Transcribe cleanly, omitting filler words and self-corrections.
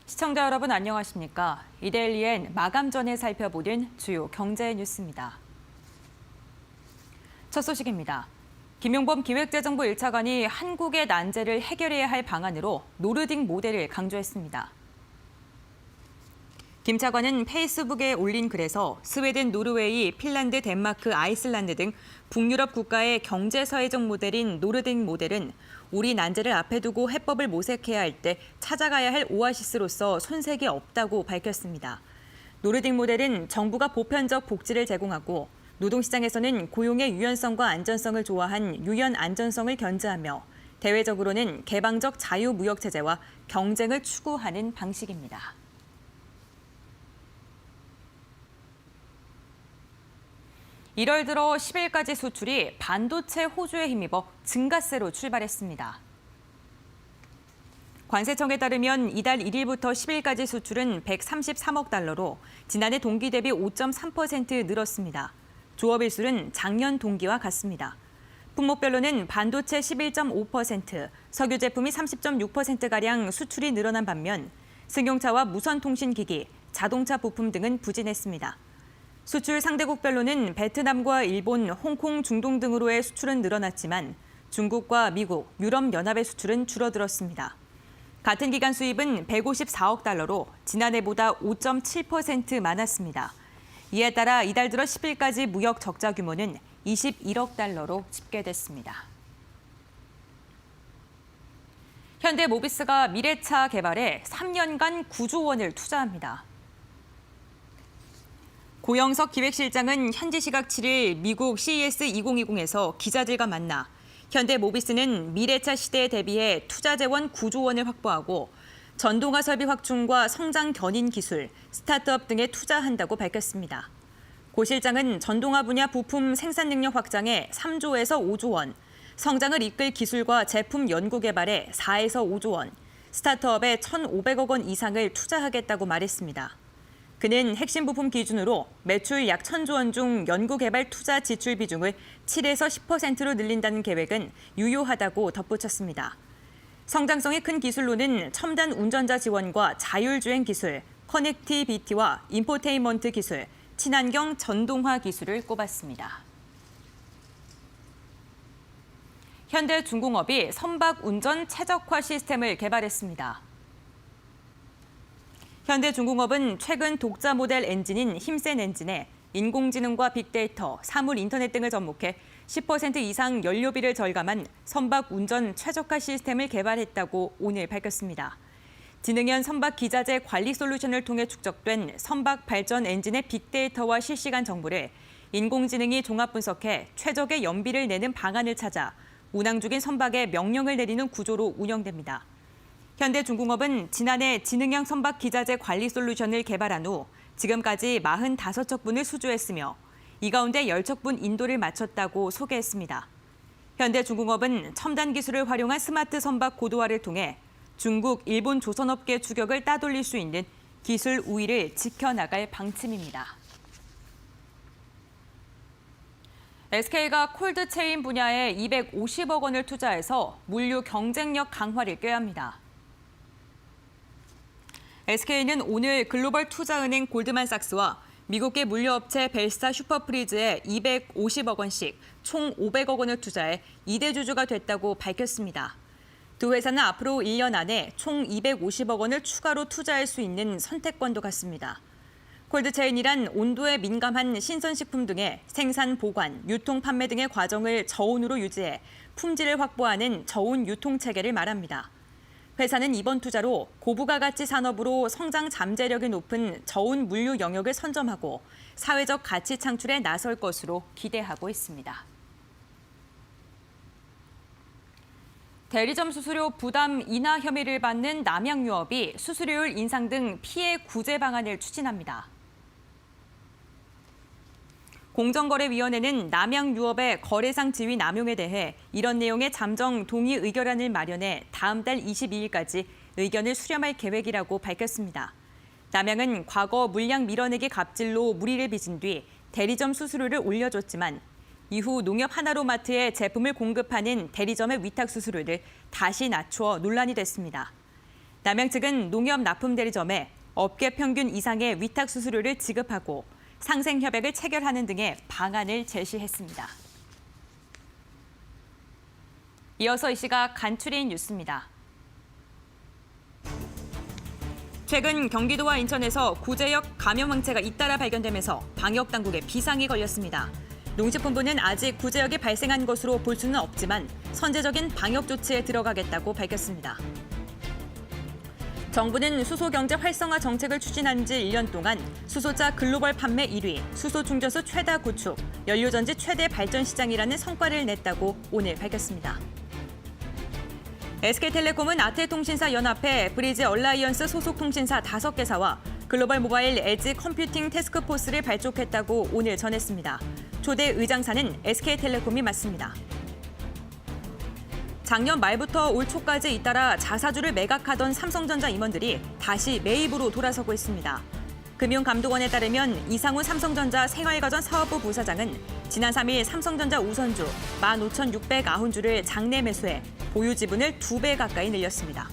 시청자 여러분 안녕하십니까? 이데일리엔 마감 전에 살펴보는 주요 경제 뉴스입니다. 첫 소식입니다. 김용범 기획재정부 1차관이 한국의 난제를 해결해야 할 방안으로 노르딕 모델을 강조했습니다. 김 차관은 페이스북에 올린 글에서 스웨덴, 노르웨이, 핀란드, 덴마크, 아이슬란드 등 북유럽 국가의 경제사회적 모델인 노르딕 모델은 우리 난제를 앞에 두고 해법을 모색해야 할 때 찾아가야 할 오아시스로서 손색이 없다고 밝혔습니다. 노르딕 모델은 정부가 보편적 복지를 제공하고 노동시장에서는 고용의 유연성과 안전성을 조화한 유연 안전성을 견지하며 대외적으로는 개방적 자유무역체제와 경쟁을 추구하는 방식입니다. (1월) 들어 10일까지 수출이 반도체 호주에 힘입어 증가세로 출발했습니다. 관세청에 따르면 이달 1일부터 10일까지 수출은 133억 달러로 지난해 동기 대비 5.3% 늘었습니다. 조업일수는 작년 동기와 같습니다. 품목별로는 반도체 11.5%, 석유 제품이 30.6%가량 수출이 늘어난 반면 승용차와 무선통신기기, 자동차 부품 등은 부진했습니다. 수출 상대국별로는 베트남과 일본, 홍콩, 중동 등으로의 수출은 늘어났지만 중국과 미국, 유럽연합의 수출은 줄어들었습니다. 같은 기간 수입은 154억 달러로 지난해보다 5.7% 많았습니다. 이에 따라 이달 들어 10일까지 무역 적자 규모는 21억 달러로 집계됐습니다. 현대모비스가 미래차 개발에 3년간 9조 원을 투자합니다. 고영석 기획실장은 현지 시각 7일 미국 CES 2020에서 기자들과 만나 현대모비스는 미래차 시대에 대비해 투자 재원 9조 원을 확보하고 전동화 설비 확충과 성장 견인 기술, 스타트업 등에 투자한다고 밝혔습니다. 고 실장은 전동화 분야 부품 생산 능력 확장에 3조에서 5조 원, 성장을 이끌 기술과 제품 연구 개발에 4에서 5조 원, 스타트업에 1,500억 원 이상을 투자하겠다고 말했습니다. 그는 핵심 부품 기준으로 매출 약 1,000조 원 중 연구개발 투자 지출 비중을 7에서 10%로 늘린다는 계획은 유효하다고 덧붙였습니다. 성장성이 큰 기술로는 첨단 운전자 지원과 자율주행 기술, 커넥티비티와 인포테인먼트 기술, 친환경 전동화 기술을 꼽았습니다. 현대중공업이 선박 운전 최적화 시스템을 개발했습니다. 현대중공업은 최근 독자 모델 엔진인 힘센 엔진에 인공지능과 빅데이터, 사물 인터넷 등을 접목해 10% 이상 연료비를 절감한 선박 운전 최적화 시스템을 개발했다고 오늘 밝혔습니다. 지능형 선박 기자재 관리 솔루션을 통해 축적된 선박 발전 엔진의 빅데이터와 실시간 정보를 인공지능이 종합 분석해 최적의 연비를 내는 방안을 찾아 운항 중인 선박에 명령을 내리는 구조로 운영됩니다. 현대중공업은 지난해 지능형 선박 기자재 관리 솔루션을 개발한 후 지금까지 45척분을 수주했으며 이 가운데 10척분 인도를 마쳤다고 소개했습니다. 현대중공업은 첨단 기술을 활용한 스마트 선박 고도화를 통해 중국, 일본 조선업계 추격을 따돌릴 수 있는 기술 우위를 지켜나갈 방침입니다. SK가 콜드체인 분야에 250억 원을 투자해서 물류 경쟁력 강화를 꾀합니다. SK는 오늘 글로벌 투자은행 골드만삭스와 미국계 물류업체 벨스타 슈퍼프리즈에 250억 원씩 총 500억 원을 투자해 2대 주주가 됐다고 밝혔습니다. 두 회사는 앞으로 1년 안에 총 250억 원을 추가로 투자할 수 있는 선택권도 갖습니다. 콜드체인이란 온도에 민감한 신선식품 등의 생산, 보관, 유통, 판매 등의 과정을 저온으로 유지해 품질을 확보하는 저온 유통체계를 말합니다. 회사는 이번 투자로 고부가가치 산업으로 성장 잠재력이 높은 저온 물류 영역을 선점하고 사회적 가치 창출에 나설 것으로 기대하고 있습니다. 대리점 수수료 부담 인하 혐의를 받는 남양유업이 수수료율 인상 등 피해 구제 방안을 추진합니다. 공정거래위원회는 남양유업의 거래상 지위 남용에 대해 이런 내용의 잠정 동의 의결안을 마련해 다음 달 22일까지 의견을 수렴할 계획이라고 밝혔습니다. 남양은 과거 물량 밀어내기 갑질로 물의를 빚은 뒤 대리점 수수료를 올려줬지만 이후 농협 하나로마트에 제품을 공급하는 대리점의 위탁 수수료를 다시 낮추어 논란이 됐습니다. 남양 측은 농협 납품대리점에 업계 평균 이상의 위탁 수수료를 지급하고 상생 협약을 체결하는 등의 방안을 제시했습니다. 이어서 이 시각 간추린 뉴스입니다. 최근 경기도와 인천에서 구제역 감염 항체가 잇따라 발견되면서 방역 당국에 비상이 걸렸습니다. 농식품부는 아직 구제역이 발생한 것으로 볼 수는 없지만 선제적인 방역 조치에 들어가겠다고 밝혔습니다. 정부는 수소 경제 활성화 정책을 추진한 지 1년 동안 수소차 글로벌 판매 1위, 수소 충전소 최다 구축, 연료전지 최대 발전 시장이라는 성과를 냈다고 오늘 밝혔습니다. SK텔레콤은 아태통신사 연합회, 브리지 얼라이언스 소속 통신사 5개사와 글로벌 모바일 에지 컴퓨팅 태스크포스를 발족했다고 오늘 전했습니다. 초대 의장사는 SK텔레콤이 맡습니다. 작년 말부터 올 초까지 잇따라 자사주를 매각하던 삼성전자 임원들이 다시 매입으로 돌아서고 있습니다. 금융감독원에 따르면 이상훈 삼성전자 생활가전 사업부 부사장은 지난 3일 삼성전자 우선주 15,690주를 장내 매수해 보유 지분을 2배 가까이 늘렸습니다.